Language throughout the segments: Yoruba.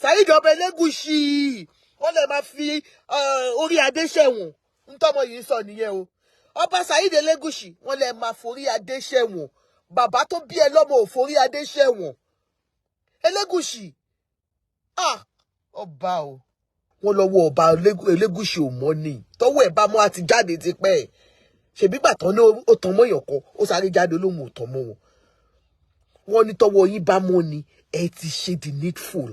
Saheed Oba Elegushi wọ́n lè máa fi orí adé ṣẹ̀wọ̀n ntọ́mọ yìí sọ nìyẹn o. Ọba Saheed Elegushi wọ́n lè máa forí adé ṣẹ̀wọ̀n. Bàbá tó bí ẹ lọ́mọ ò forí adé ṣẹ̀wọ̀n. Elegushi ọba o. Wọ́n lọ́wọ́ Ọba Elegushi ò mọ́ ni. Tọ́wọ́ ẹ̀ bá mọ́ àti jáde ti pẹ́. Ṣèbí gbà tán ní ó tàn mọ́ èèyàn kan ó sáré jáde lóhùn ò tàn mọ́ wọn. Wọ́n ní tọ́wọ́ yín bá mọ́ ni ẹ ti ṣe the needful.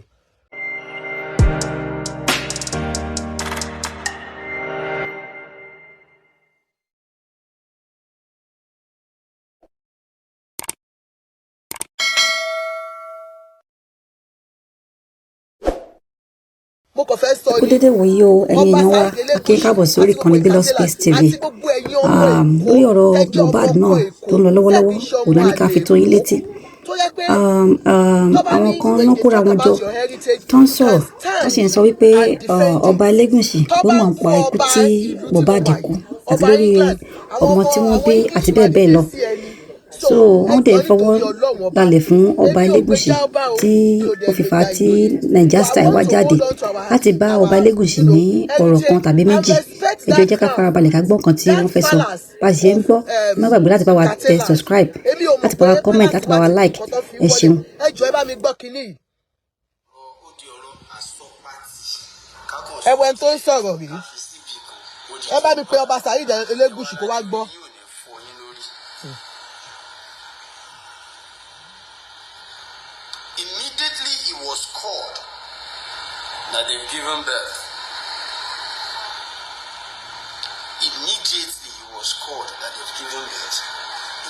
Kú dédé wòye o ẹ̀yin èèyàn wa akínkàbọ̀ sórí ìkànnì Bello Space TV. Lórí ọ̀rọ̀ Mohbad náà tó ń lọ lọ́wọ́lọ́wọ́ òun náà ní ká fi tó yín létí. Àwọn kan náà kóra wọn jọ tó ń sọ̀rọ̀ tó sì ń sọ wípé Ọba Elegushi ló mọ̀ ń pa ikú tí Mohbad kú àti lórí ọmọ tí wọ́n bí àti bẹ́ẹ̀ bẹ́ẹ̀ lọ. So wọ́n dẹ̀ fọwọ́ balẹ̀ fún Ọba Elegushi tí ó fi fà á tí Naija Style wá jáde láti bá Ọba Elegushi ní ọ̀rọ̀ kan tàbí méjì. Ẹ jọ̀ọ́ jẹ́ ká farabalẹ̀ ká gbọ́ nǹkan tí wọ́n fẹ́ sọ. Bá a ṣe ń gbọ́ má gbàgbé láti bá wa tẹ subscribe, láti bá wa comment, láti bá wa like. Ẹ ṣeun. Ẹ jọ̀ọ́ ẹ bá mi gbọ́ kínní. Ẹ̀wẹ̀ tó ń sọ̀rọ̀ rí. Ẹ bá mi pe Ọba Saheed Elegushi kó wá gbọ́. Immediately he was called that they've given birth. Immediately he was called that they've given birth.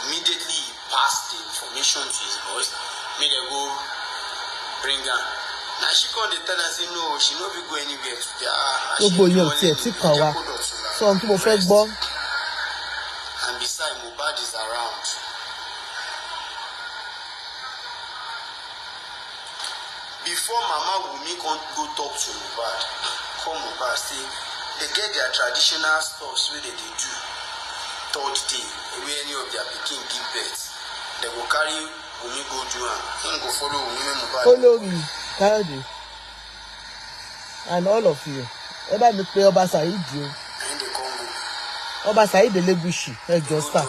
Immediately he passed the information to his boys. Made them go bring her. Now she called the tenant and said, no, she not be go anywhere today. And besides, Mohbad is around. Before Mama Wumi can't go talk to Mohbad, call Mohbad, say they get their traditional stuff where they do. Third day, where any of their pikin give birth, they will carry Wumi go do and him go follow Wumi Mohbad. Follow me, carry. And all of you. Eba mi pe Ọba Saheed o. And they come go. Ọba Saheed Elegushi, ẹ jọ̀ọ́ sir.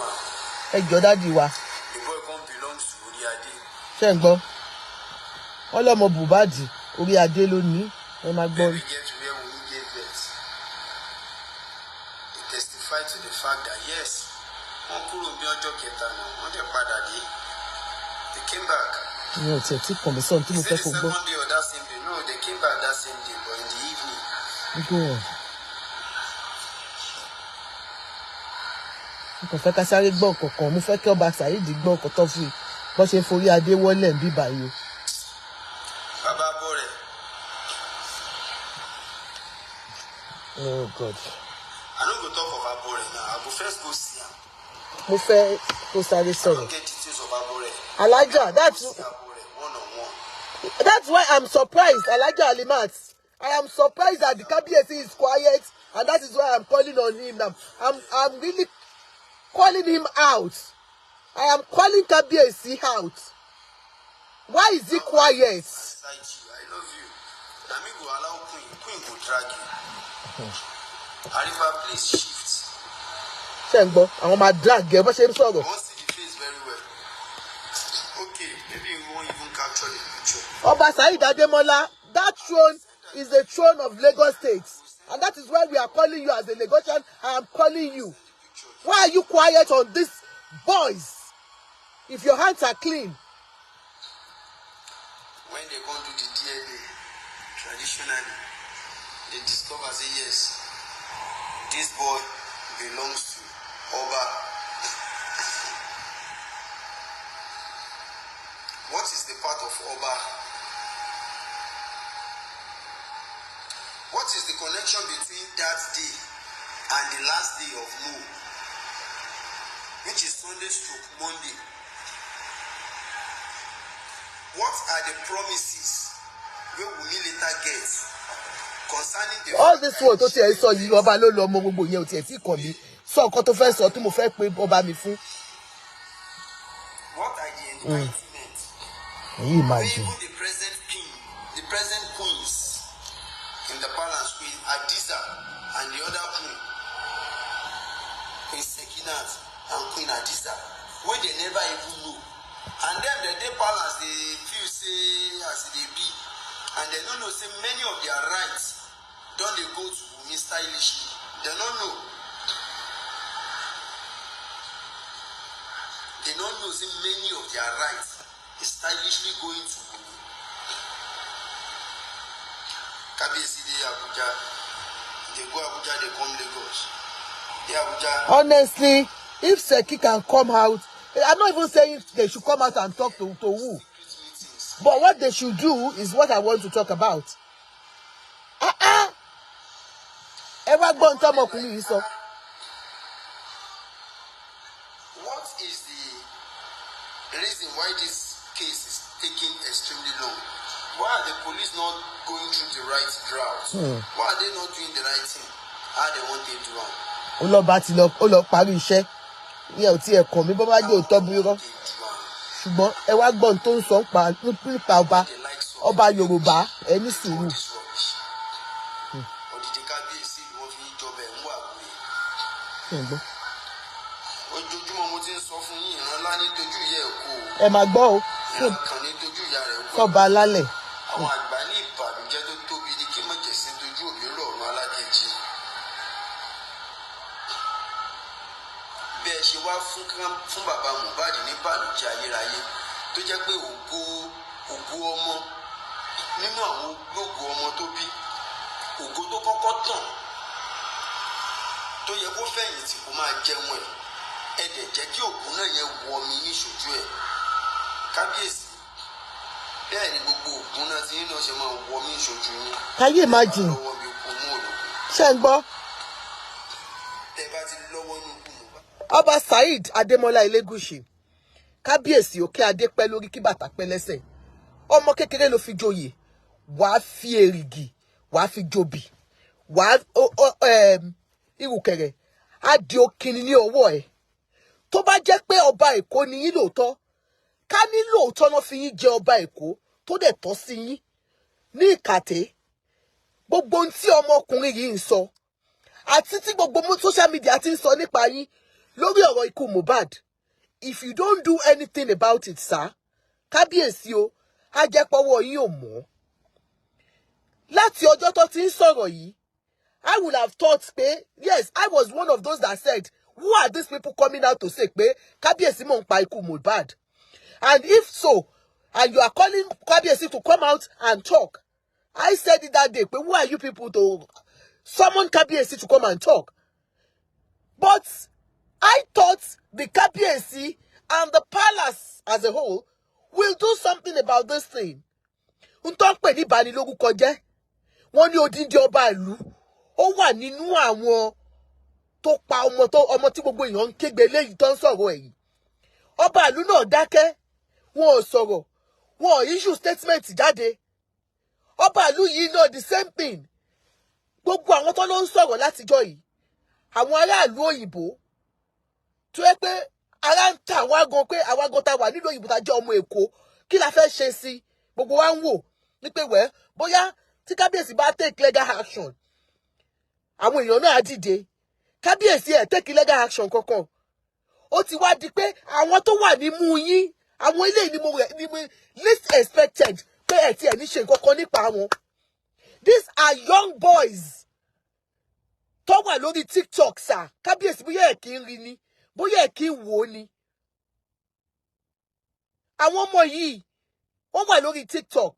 Ẹ jọ̀ọ́ daddy wa. The boy come belongs to Oriade. Ṣé ń gbọ́? Ọlọ́mọ Mohbad orí adé ló ní ẹ máa gbọ́. We get to where Wumi gave birth. They testify to the fact that yes, wọ́n kúrò bí ọjọ́ kẹta náà, wọ́n dẹ̀ padà dé. They came back. Mi ò tiẹ̀ tí kàn mí sọ̀rọ̀ tí mo fẹ́ kó gbọ́. Second day or that same day. No, they came back that same day, but in the evening. Mo kàn fẹ́ ká sáré gbọ́ kọ̀ọ̀kan, mo fẹ́ kí Ọba Saheed gbọ́ ọkọ̀ tó fi bọ́ ṣe forí adé wọlé ń bí báyìí o. Baba Bore. Oh God. I don't go talk of Abore now. I go first go see him. Mo fẹ́ kó sáré sọ̀rọ̀. Get details of Abore. Alaja, that's one-on-one. That's why I'm surprised, Alaja Alimat. I am surprised that the Kabiyesi is quiet, and that is why I'm calling on him now. I'm really calling him out. I am calling Kabiyesi out. Why is he quiet? I love you. Nami go allow Queen go drag you. Arifa please shift. Ṣé àwọn máa drag ẹ bó ṣe ń sọ̀rọ̀. I want to see the face very well. Okay, maybe we won't even capture the picture. Ọba Saheed Ademola, that throne is the throne of Lagos State. And that is why we are calling you as a Lagosian. I am calling you. Why are you quiet on this, boys? If your hands are clean. When they go to the DNA, traditionally, they discover, say, yes, this boy belongs to Oba. What is the part of Oba? What is the connection between that day and the last day of Mo, which is Sunday stroke Monday? What are the promises we will later get concerning the all this one tó ti ẹ sọ yìí Ọba ló lọ ọmọ gbogbo yẹn ò tiẹ̀ tí kàn mí sọ nǹkan tó fẹ́ sọ tí mo fẹ́ pé Ọba mi fún. What are the enlightenment? Can you imagine? Even the present king, the present queens in the palace, Queen Adiza and the other queen, Queen Sekinat and Queen Adiza, where they never even know. And then the palace, they feel say as they be, and they don't know say many of their rights don't they go to me stylishly. They don't know. They don't know say many of their rights is stylishly going to Wumi. Kabiyesi dey Abuja, they go Abuja, they come Lagos. They Abuja. Honestly, if Seki can come out, I'm not even saying they should come out and talk to who. But what they should do is what I want to talk about. Ever gone to Mokuli so? What is the reason why this case is taking extremely long? Why are the police not going through the right route? Why are they not doing the right thing? How they want to do it? Ó lọ parí iṣẹ́. Ìyẹn ò tiẹ̀ kàn mí bó bá jẹ́ òótọ́ búrọ́. Ṣùgbọ́n ẹ wá gbọ́ ohun tó ń sọ nípa ọba Yorùbá ẹ ní sùúrù. Ẹ máa gbọ́ o. Fọba alálẹ̀. Àwọn àgbà ní ìbànújẹ́ tó tóbi ní kí mọ̀jẹ̀sí dojú òbí rọ̀rùn alákejì. Bẹ́ẹ̀ ṣe wá fún bàbá Mohbad ní ìbànújẹ́ ayérayé tó jẹ́ pé ògo ọmọ nínú àwọn ológo ọmọ tó bí ògo tó kọ́kọ́ tàn tó yẹ kó fẹ̀yìntì kó máa jẹun ẹ̀ dẹ̀ jẹ́ kí ògo náà yẹ wọ mi ní ìṣojú ẹ̀. Kábíyèsí bẹ́ẹ̀ ni gbogbo ògùn náà tí nínú ṣe máa wọ mí ìṣojú yín. Can you imagine? Ṣé ń gbọ́? Tẹ́ bá ti lọ́wọ́ inú kú mọ́. Ọba Saheed Adémọ́lá Elegushi, kábíyèsí òkè adé pẹ́ lórí kí bàtà pẹ́ lẹ́sẹ̀. Ọmọ kékeré ló fi joyè, wàá fi èrìgì, wàá fi jobi, wàá ìrùkẹ̀rẹ̀, á di okìnrin ní ọwọ́ ẹ̀. Tó bá jẹ́ pé ọba Èkó ni yín lóòótọ́, ká ní lóòótọ́ náà fi yín jẹ ọba Èkó tó dẹ̀ tọ́ sí yín ní ìkàtẹ́. Gbogbo ohun tí ọmọkùnrin yìí ń sọ àti tí gbogbo social media ti ń sọ nípa yín lórí ọ̀rọ̀ ikú Mohbad, if you don't do anything about it, sir, kábíyèsí o, á jẹ́ pọ́wọ́ yín ò mọ́. Láti ọjọ́ tó ti ń sọ̀rọ̀ yìí, I would have thought pé, yes, I was one of those that said, who are these people coming out to say pé kábíyèsí mọ̀ ń pa ikú Mohbad? And if so, and you are calling Kábíyèsí to come out and talk, I said it that day, but who are you people to summon Kábíyèsí to come and talk? But I thought the Kábíyèsí and the palace as a whole will do something about this thing. Ntọ́pẹ̀ ní ìbanilórúkọ jẹ́, wọ́n ní odindi ọba ìlú, ó wà nínú àwọn tó pa ọmọ tí gbogbo èèyàn ń kégbe léyìí tó ń sọ̀rọ̀ ẹ̀yìn. Ọba ìlú náà dákẹ́. Wọn ò sọ̀rọ̀, wọn ò issue statement jáde. Ọba ìlú yìí náà the same thing. Gbogbo àwọn tó ló ń sọ̀rọ̀ látijọ́ yìí, àwọn aráàlú òyìnbó tó yẹ pé ara ń ta àwa gan pé àwa gan ta wà nílùú òyìnbó ta jẹ́ ọmọ Èkó, kí la fẹ́ ṣe sí? Gbogbo wa ń wò ní pé wẹ́ bóyá tí kábíyèsí bá take legal action, àwọn èèyàn náà á dìde. Kábíyèsí ẹ̀ take legal action kankan. Ó ti wá di pé àwọn tó wà nímú yín, àwọn ilé ni mo least expected pé ẹ̀ tí ẹ̀ ní ṣe nǹkan kan nípa wọn. These are young boys tó wà lórí TikTok, sir. Kábíyèsí bóyá ẹ̀ kí ń rí ni, bóyá ẹ̀ kí ń wò ó ni. Àwọn ọmọ yìí, wọ́n wà lórí TikTok.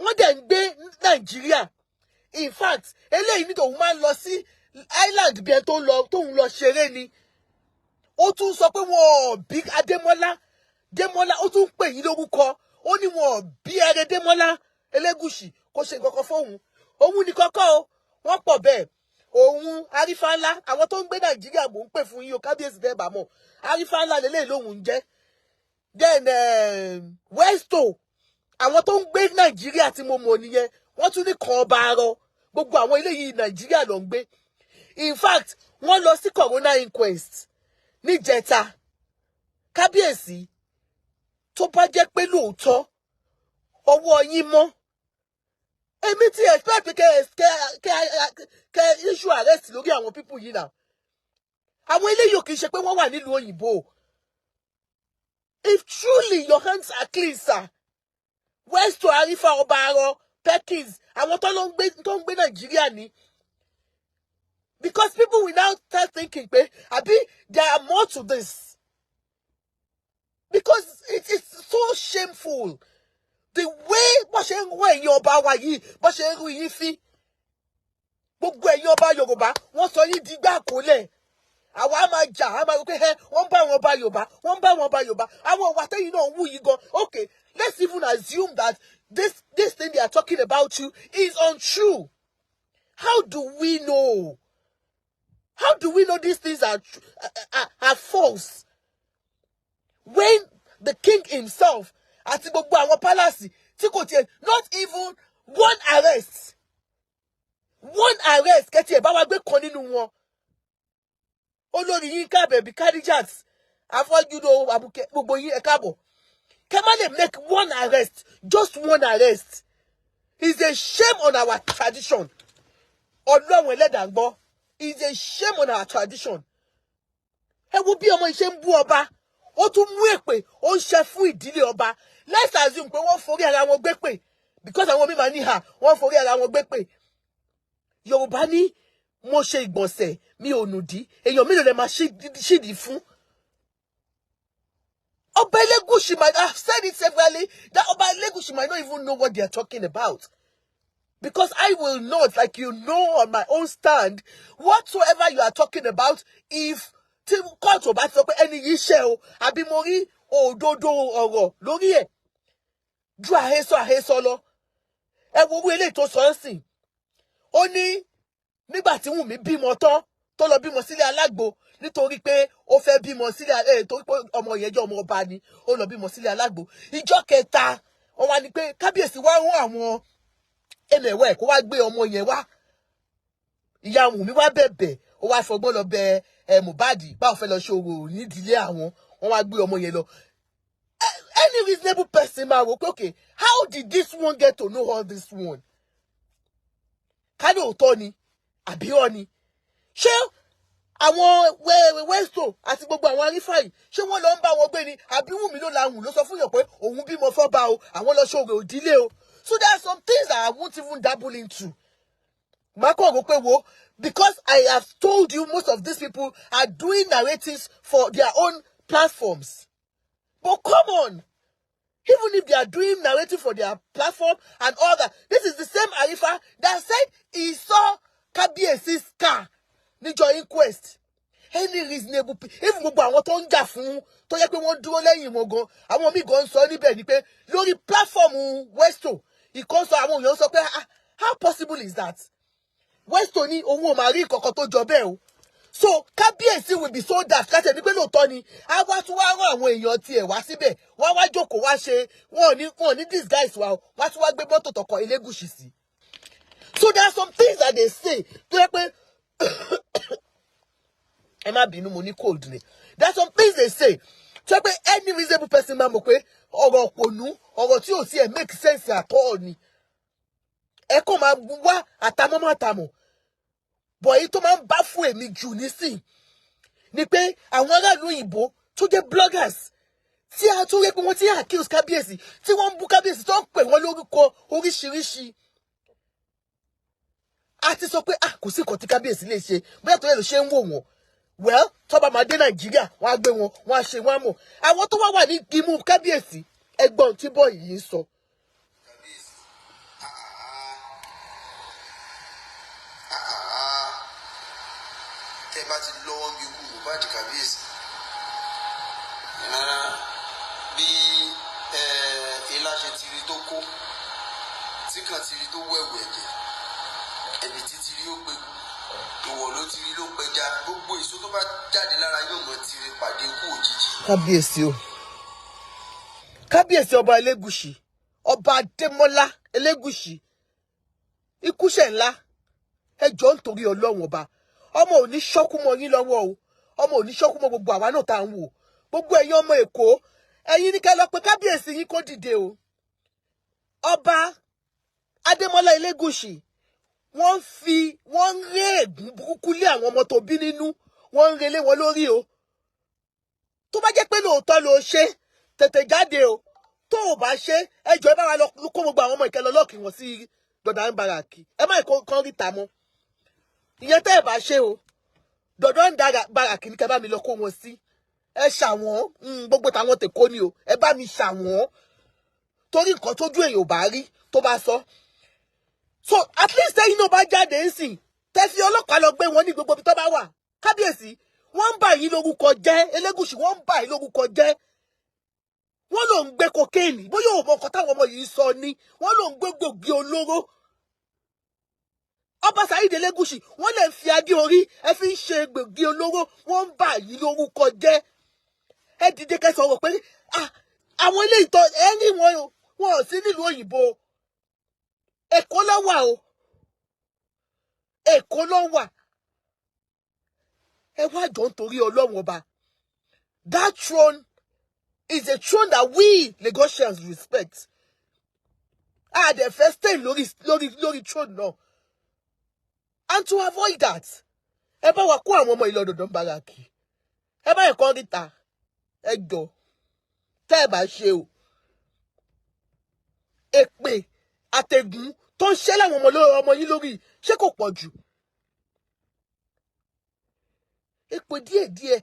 Wọ́n dẹ̀ ń gbé Nàìjíríà. In fact, eléyìí ní tòun máa ń lọ sí island bí ẹ tóun lọ ṣeré ni. Ó tún sọ pé wọn ò bí Adémọ́lá, ó tún pè yín lórúkọ. Ó ní wọn ò bí ẹrẹ Démọ́lá Elégùṣì kò ṣe nǹkan kan fóun. Òun ní kọ́kọ́ o, wọ́n pọ̀ bẹ́ẹ̀. Òun Arífánlá, àwọn tó ń gbé Nàìjíríà mò ń pè fún yín o, kábíyèsí bẹ́ẹ̀ bá mọ̀. Arífánlá lélẹ́yìí lòun ń jẹ́. Then Westo, àwọn tó ń gbé Nàìjíríà tí mo mọ̀ nìyẹn. Wọ́n tún ní kan ọba arọ. Gbogbo àwọn ilé yìí Nàìjíríà ló ń gbé. In fact, wọ́n lọ sí corona inquest níjẹta. Kábíyèsí, tó bá jẹ́ pé lóòótọ́ ọwọ́ yín mọ́, èmi ti expect kẹ́ issue arrest lórí àwọn people yìí now. Àwọn eléyìí kì í ṣe pé wọ́n wà nílùú òyìnbó. If truly your hands are clean, sir, West to Arifa Obaro, Perkins, àwọn tó ń gbé Nigeria ni. Because people will now start thinking, abi, there are more to this. Because it's so shameful. The way bó ṣe ń wọ ẹ̀yin ọba wa yìí, bó ṣe ń rú yín fín. Gbogbo ẹ̀yin ọba Yorùbá, wọ́n sọ yín di gbà kólẹ̀. Àwa máa jà, a máa rò pé wọ́n bá wọn ọba Yorùbá, wọ́n bá wọn ọba Yorùbá. Àwọn ọ̀wà tẹ́yìn náà wù yìí gan. Okay, let's even assume that this thing they are talking about you is untrue. How do we know? How do we know these things are false? When the king himself, àti gbogbo àwọn palace, not even one arrest. One arrest, kẹ́tì ẹ̀ bá wa gbé kan nínú wọn. Olórí yín kábẹ̀ bí Kadijat, afọ́júdó àbùkẹ́ gbogbo yín ẹ káàbọ̀. Kẹ́ má lè make one arrest, just one arrest. It's a shame on our tradition. Ọlọ́run ẹlẹ́dàá gbọ́. It's a shame on our tradition. Ẹ wo bí ọmọ ìṣe ń bú ọba. Ó tún mú èpè, ó ń ṣe fún ìdílé ọba. Let's assume pé wọ́n forí ara wọn gbé pè. Because àwọn mímọ̀ ní wọ́n forí ara wọn gbé pè. Yorùbá ní mo ṣe ìgbọ̀nsẹ̀ mi ò nùdí. Èèyàn mélòó lè máa ṣídìí fún. Oba Elegushi might have said it severally that Oba Elegushi might not even know what they are talking about. Because I will not, like you know on my own stand, whatsoever you are talking about, if tí kóòtù bá sọ pé ẹni yìí ṣe o, àbí mo rí òdodo ọ̀rọ̀ lórí ẹ̀, ju àhesọ lọ. Ẹ wo owó eléyìí tó sọ ń sìn. Ó ní nígbà tí Wùnmí bímọ tán, tó lọ bímọ sílé alágbo, nítorí pé ó fẹ́ bímọ sílé torí pé ọmọ yẹn jẹ́ ọmọ ọba ni, ó lọ bímọ sílé alágbo. Ìjọ́ kẹta, wọ́n wá ní pé kábíyèsí wá rán àwọn ẹmẹ̀wẹ̀ kó wá gbé ọmọ yẹn wá. Ìyá Wùnmí wá bẹ̀bẹ̀, ó wá fọgbọ́n lọ bẹ Mohbad báwo fẹ́ lọ ṣòro nídìílé àwọn, wọ́n wá gbé ọmọ yẹn lọ. Any reasonable person máa wò pé okay, how did this one get to know all this one? Ká ní òótọ́ ni, àbí ọ́ ni? Ṣé àwọn Westo àti gbogbo àwọn arífà yìí, ṣé wọ́n lọ ń bá wọn gbé ni? Àbí Wùnmí ló lahùn ló sọ fún yàn pé òun bímọ fọ́ba o, àwọn lọ ṣòro òdílé o. So there are some things that I won't even dabble into. Because I have told you most of these people are doing narratives for their own platforms. But come on. Even if they are doing narrative for their platform and all that, this is the same Arifa that said he saw Kabiesi's car níjọ́ inquest. Any reasonable people, even gbogbo àwọn tó ń jà fún, tó yẹ pé wọ́n dúró lẹ́yìn wọn gan, àwọn míì gan sọ níbẹ̀ ni pé lórí platform Westo, ìkan sọ àwọn èèyàn sọ pé how possible is that? Westo ní òun ò máa rí ìkọ̀kọ̀ tó jọ bẹ́ẹ̀ o. So Kábíyèsí will be so daft láti ẹni pé lóòótọ́ ni a wá tún wá rán àwọn èèyàn tiẹ̀ wá síbẹ̀, wọ́n wá jókòó wá ṣe wọn ò ní disguise wa o, wọ́n tún wá gbé mọ́tò tọkọ Elegushi sí. So there are some things that they say tó yẹ pé ẹ má bínú mo ní cold ni. There are some things they say tó yẹ pé any reasonable person máa mọ̀ pé ọ̀rọ̀ òpònú, ọ̀rọ̀ tí ò sí ẹ̀ make sense at all ni. Ẹ kò máa wá àtàmọ́. But èyí tó máa ń bá fún èmi jù nísìn ni pé àwọn aráàlú òyìnbó tó jẹ́ bloggers tí a tó rẹ́ pé wọ́n ti accuse Kábíyèsí, tí wọ́n ń bú Kábíyèsí tó ń pè wọ́n lórúkọ oríṣiríṣi. A ti sọ pé kò sí nǹkan tí Kábíyèsí lè ṣe, bóyá tó yẹ ló ṣe ń wò wọ́n. Well, tó bá máa dé Nàìjíríà, wọ́n á gbé wọn, wọ́n á ṣe wọ́n mọ̀. Àwọn tó wá wà ní imú Kábíyèsí, ẹgbọ́n tí bọ́ọ̀ yìí ń sọ. Bá ti lọ́wọ́ bí ikú Mohbad Kábíyèsí bí ilá ṣe ti rí tó kó tí kan ti rí tó wẹ̀wẹ̀ ẹ̀jẹ̀ ẹ̀bí títí rí ó pegu ìwọ̀ ló ti rí ló pẹja gbogbo èso tó bá jáde lára yóò mọ̀ ti rí pàdé ikú òjijì. Kábíyèsí o, Kábíyèsí Ọba Elegushi, Ọba Adémọ́lá Elegushi, ikú ṣe ńlá, ẹ jọ̀ọ́ nítorí Ọlọ́run ọba. Ọmọ ò ní ṣọ́kú mọ́ yín lọ́wọ́ o, ọmọ ò ní ṣọ́kú mọ́ gbogbo àwa náà tá ń wò, gbogbo ẹ̀yin ọmọ Èkó, ẹ̀yin ní kẹ́ lọ pé Kábíyèsí yín kó dìde o. Ọba Adémọ́lá Elegushi wọ́n ré ègún burúkú lé àwọn ọmọ tó bí nínú, wọ́n ń relé wọn lórí o. Tó bá jẹ́ pé lóòótọ́ ló ṣe tètè jáde o. Tó o bá ṣe ẹjọ́ ẹ bá wa lọ kó gbogbo àwọn ọmọ ìkẹlẹ lọ́ọ̀kì wọn sí Dọ̀dọ̀ Baraki. Ẹ má kàn rí ta mọ́. Ìyẹn tẹ́ ẹ bá ṣe o. Dọ̀dọ̀ Baraki ní kẹ́ bá mi lọ kó wọn sí. Ẹ ṣàwọn gbogbo táwọn tèkó ni o. Ẹ bá mi ṣàwọn. Torí nǹkan tójú èèyàn ò bá rí tó bá sọ. So at least ẹ̀yin náà bá jáde ń sìn. Tẹ́ fi ọlọ́pàá lọ gbé wọn ní gbogbo ibi tó bá wà. Kábíyèsí, wọ́n ń bà yín lórúkọ jẹ́. Elegushi wọ́n ń bà yín lórúkọ jẹ́. Wọ́n ló ń gbé kokéènì. Bóyá òun mọ nǹkan táwọn ọmọ yìí sọ ni. Wọ́n ló ń gbé gbòógì olóró. Ọba Saheed Elegushi, wọ́n lè fi adé orí, ẹ fi ń ṣe gbòógì olóró. Wọ́n ń bà yín lórúkọ jẹ́. Ẹ dìde kẹ́ sọ̀rọ̀ pé àwọn ilé ìtọ́ ẹni wọn ò sí nílùú òyìnbó. Èkó ló wà o. Èkó ló wà. Ẹ wá jọ nítorí Ọlọ́run ọba. That throne is a throne that we Lagosians respect. The first time lórí throne náà. And to avoid that, ẹ bá wa kó àwọn ọmọ ìlọ Dọ̀dọ̀ Baraki. Ẹ bá ẹ̀kọ́ ríta. Ẹ jọ. Tẹ́ ẹ bá ṣe o. Èpè àtẹ̀gùn tó ń ṣẹ́ láwọn ọmọ yín lórí ṣé kò pọ̀ jù? Èpè díẹ̀díẹ̀.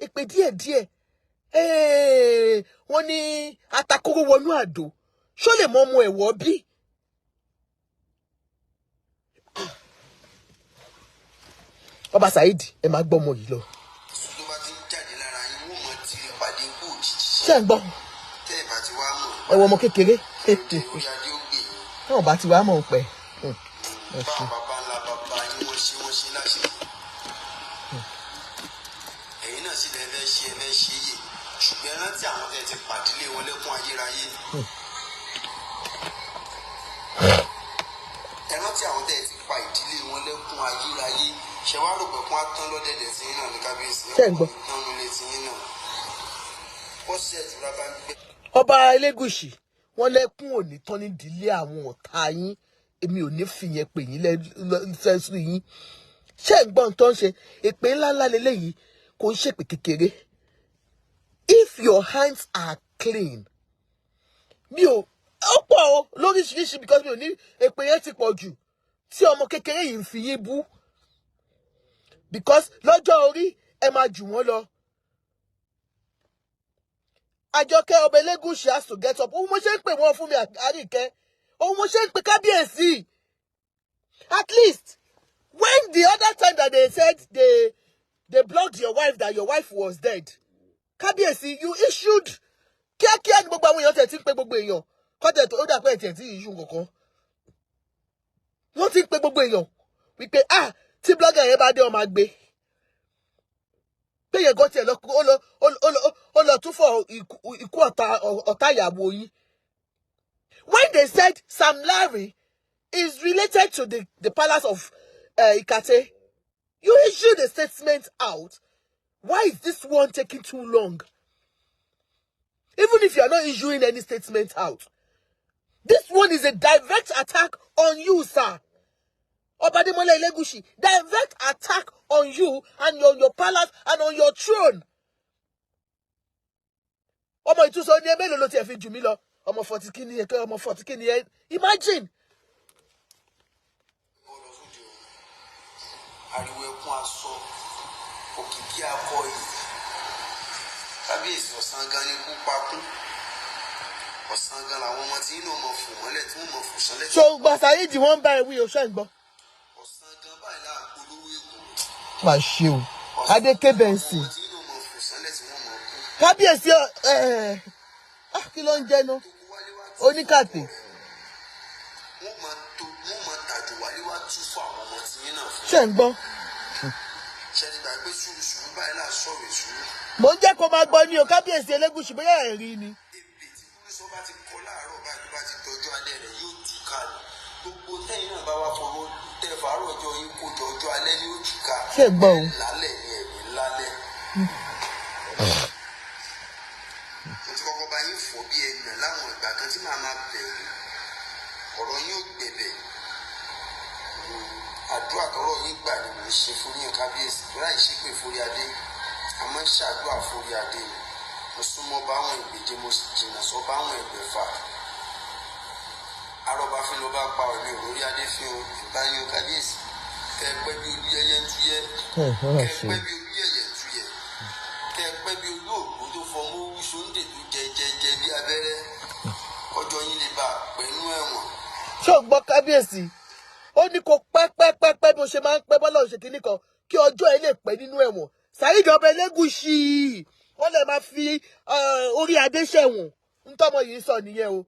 Èpè díẹ̀díẹ̀. Wọ́n ní atakóró wọnú àdó. Ṣó lè mọ ọmọ ẹ̀wọ̀ bí? Ọba Saheed, ẹ máa gbọ́ ọmọ yìí lọ. Tó bá ti ń jáde lára yín, wọ́n mọ̀ tí ìpàdé kú òjijì. Ṣé ẹ gbọ́? Tẹ́ ẹ bá ti wá mọ̀. Ẹ wọ ọmọ kékeré. Orí adé ó gbè yín. Táwọn bá ti wá mọ̀ pẹ́. Bá bàbá ńlá bàbá yín wọ́n ṣe láṣẹ. Ẹ̀yin náà sì lè fẹ́ ṣe yè. Ṣùgbọ́n rántí àwọn tẹ́ ti pàdílé wọn lẹ́kún ayérayé. Ẹ rántí àwọn tẹ́ ti pa ìdílé wọn lẹ́kún ayérayé. Ṣé wàá rò pé kún á tán lọ́dẹ̀dẹ̀ sí yín náà ní kábíyèsí? Ṣé ń gbọ́? Tán ló lè sí yín náà. Bọ́sẹ̀ ìtura bá ń gbé. Ọba Elegushi, wọ́n lẹ́kún òní tán ní ìdílé àwọn ọ̀tá yín. Èmi ò ní fi yẹn pè yín lẹ́sùn yín. Ṣé ń gbọ́ tó ń ṣe? Èpè ńláńlá leléyìí kò ń ṣèpè kékeré. If your hands are clean, mi ò pọ̀ o lóríṣiríṣi because mi ò ní èpè yẹn ti pọ̀ jù tí ọmọ kékeré yìí ń fi yín bú because lọ́jọ́ orí ẹ máa jù wọ́n lọ. Àjọkẹ́ Ọba Elegushi has to get up. Ohun mo ṣe ń pè wọ́n fún mi Àríkẹ́. Ohun mo ṣe ń pè kábíyèsí. At least when the other time that they said they blocked your wife, that your wife was dead. Kábíyèsí, you issued kíákíá ní gbogbo àwọn èèyàn tẹ̀ tí ń pe gbogbo èèyàn. Kọ́tẹ̀ tó dà pé ẹ̀ tí issue kankan. Wọ́n ti ń pe gbogbo èèyàn wípé tí blogger yẹn bá dé ọmọ àgbẹ̀. Pé yẹn gọ́tì ẹ̀ ó lọ tún fọ ikú ọ̀tá ìyàwó yín. When they said Sam Larry is related to the palace of Ikate, you issued a statement out. Why is this one taking too long? Even if you are not issuing any statement out, this one is a direct attack on you, sir. Oba Elegushi, direct attack on you and on your palace and on your throne. Ọmọ ìtúsọ ní ẹ̀mẹ́lò ló ti ẹ̀ fi jù mí lọ. Ọmọ 40 kini ẹ ọmọ 40 kini ẹ. Imagine. Ariwo ẹkún aṣọ òkìkí akọ yìí. Kábíyèsí ọ̀sán gan ni kú pakún. Ọ̀sán gan làwọn ọmọ tí inú ọmọ fò mọ́lẹ̀ tí wọ́n mọ̀ fò sánlẹ̀. So Saheed wọ́n bá ewì oṣù ẹ̀gbọ́n. Ọ̀sán gan báyìí láà polówó èkó. Má ṣe o. Adéké bẹ́ǹsì. Kábíyèsí kí ló ń jẹ́ náà? Oníkàtẹ́. Wọ́n máa tàjò wálé wá tú fún àwọn ọmọ tí yín náà fún. Ṣé ń gbọ́? Ṣé ti gbà pé sùúrù báyìí náà sọ̀rọ̀ ìṣúrù? Mo ń jẹ́ kó máa gbọ́ ní o Kábíyèsí Elegushi bóyá ẹ̀ rí ni. Ebè tí kúrúsọ bá ti kọ́ láàárọ̀ báyìí bá ti tọ́jú alẹ́ rẹ̀ yóò tú ká lọ. Gbogbo tẹ́yìn náà bá wá fọwọ́ tẹ fàárọ̀ ọjọ́ yín kó jọ ọjọ́ alẹ́ yóò tú ká. Ṣé gbọ́ o? Lálẹ́ ni ẹ̀mí lálẹ́. Mo ti kọ́kọ́ bá yín fọ̀ bí ẹnà láwọn ìgbà kan tí màá máa bẹ̀rù. ọ̀rọ̀ yín ò gbẹ̀bẹ̀ àdúrà tọrọ yín gbà ni mo ṣe fún yín kábíyèsí tó láì ṣépè forí adé àmọ́ ṣàdúrà forí adé ni mo súnmọ́ báwọn ìgbèje mo sì jìnnà sọ báwọn ẹgbẹ̀fà arọba fi ló bá pa ọ̀rẹ́ òrórí adé fi hàn ìbáyọ kábíyèsí kẹ́ẹ̀pẹ́ bí olú ẹyẹ ń tuyẹ kẹ́ẹ̀pẹ́ bí olú ẹyẹ ń tuyẹ kẹ́ẹ̀pẹ́ bí olú ògbó tó fọmọ owó sóńdè tó jẹjẹjẹ bí abẹ́rẹ́ ọjọ́ yín lè bá pẹ̀lú ẹ̀wọ̀n. ṣé o gbọ́ kábíyèsí ó ní kó pẹ́ bó ṣe máa ń pẹ́ bọ́lá òṣèkí nìkan kí ọjọ́ ẹ lè pẹ́ nínú ẹ̀wọ̀n Saheed Ọba Elegushi wọ́n lè máa fi orí adé ṣẹ̀wọ̀n ntọ́mọ yìí sọ nìyẹn o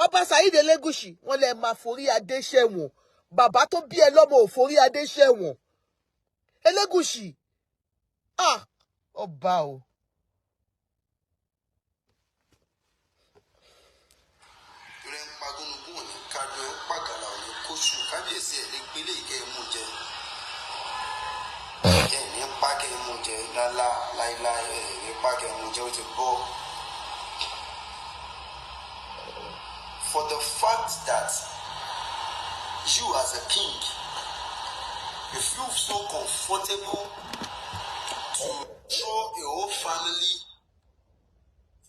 Ọba Saheed Elegushi wọ́n lè máa forí adé ṣẹ̀wọ̀n bàbá tó bí ẹ lọ́mọ ò forí adé ṣẹ̀wọ̀n Elegushi ọba o. kábíyèsí ẹ̀ lè gbélé ìkẹ́ ẹ̀ mú jẹ ẹ̀ ní pákẹ́ ẹ̀ mú jẹ lálá láíláí ẹ̀ ní pákẹ́ ẹ̀ mú jẹ ó ti bọ́. For the fact that you as a king you feel so comfortable to throw a whole family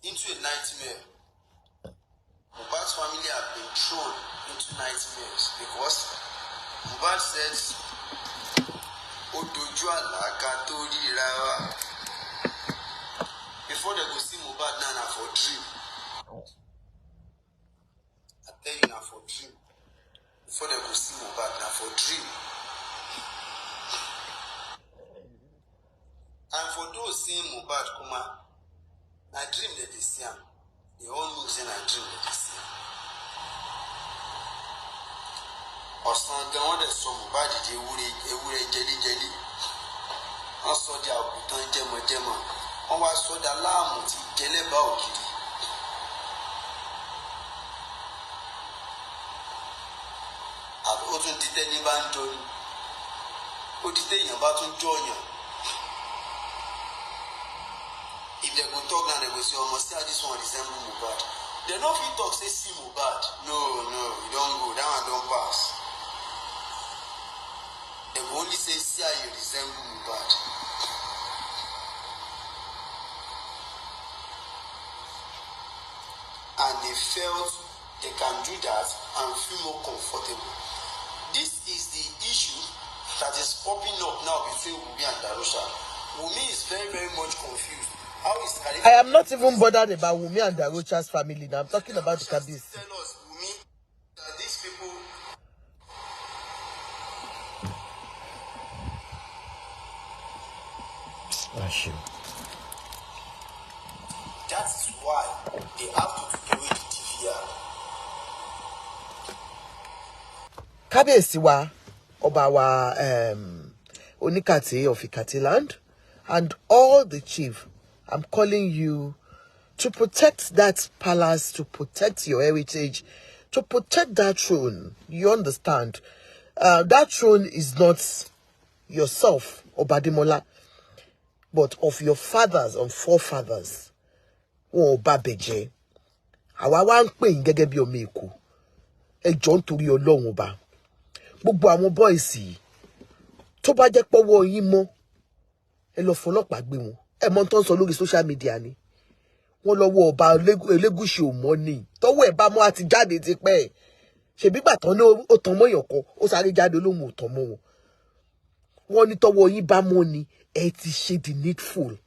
into a nightmare. Mohbad's family have been thrown into nightmares because Mohbad says, "Odoju alaka to rira wa." Before they go see Mohbad now, na for dream. I tell you, na for dream. Before they go see Mohbad, na for dream. And for those seeing Mohbad, na dream that they see him. They all know say na dream that they see him. Ọ̀sán gan wọ́n dẹ̀ sọ Mohbad di ewúrẹ́ jẹ́líjẹ́lí wọ́n sọ di àgùntàn jẹ́mọ̀jẹ́mọ̀ wọ́n wá sọ di aláàmù tí jẹ́lẹ́bà ògiri. Ó tún di tẹ́ni bá ń jọ ni ó di téèyàn bá tún jọ yàn. If they go talk now, they go say, "Almost see how this one resemble Mohbad." They no fit talk say see Mohbad. No, you don't go. That one don't pass. They go only say see how you resemble Mohbad. And they felt they can do that and feel more comfortable. This is the issue that is popping up now between Wunmi and Darusha. Wunmi is very, very much confused. I am not even bothered about Wunmi and Darusha's family now. I'm talking about the Kabiyesi. Tell us, Wunmi, that these people. That is why they have to take away the TVR. Kabiyesi wa Ọba wa Onikate of Ikate land and all the chief. I'm calling you to protect that palace, to protect your heritage, to protect that throne. You understand? That throne is not yourself, Obademola, but of your fathers and forefathers. Oh, Babeje. Àwa wá ń pè yín gẹ́gẹ́ bí ọmọ Èkó. Ẹ jọ̀ọ́ nítorí Ọlọ́run Ọba. Gbogbo àwọn boys yìí tó bá jẹ́ pọ́wọ́ yín mọ́ ẹ lọ fọlọ́pàá gbé wọn. Ẹ mọ̀ tó ń sọ lórí social media ni. Wọ́n lọ wo Ọba Elegushi ò mọ́ ni. Tọ́wọ́ ẹ̀ bá mọ́ àti jáde ti pẹ́. Ṣebí gbà tán ní ó tàn mọ́ èèyàn kan, ó sáré jáde olóhùn ò tàn mọ́ wọn. Wọ́n ní tọ́wọ́ yín bá mọ́ ni ẹ ti ṣe the needful.